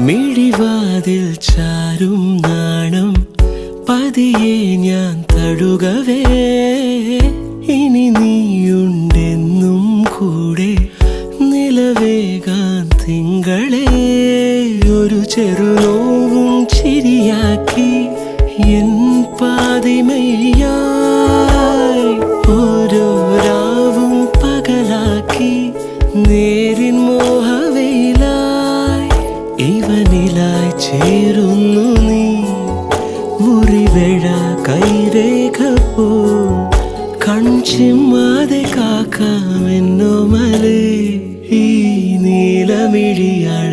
മിഴിവാതിൽ ചാരും നാണം പതിയെ ഞാൻ തഴുകവേ ഇനി നീയുണ്ടെന്നും കൂടെ നിലവേകാൻ തിങ്കളെ ഒരു ചെറുനോവും ചിരിയാക്കി എൻ പാതിമയായി ഓരോ രാവും പകലാക്കി നേരിൻ മോഹവയിലായി ഇവനിലായി ചേരുന്നു നീ മുറിവേഴ കൈരേഖ പോ കൺചിമ്മാതെ കാക്കാമെന്നോ മലേ ഈ നീലമിഴിയാൾ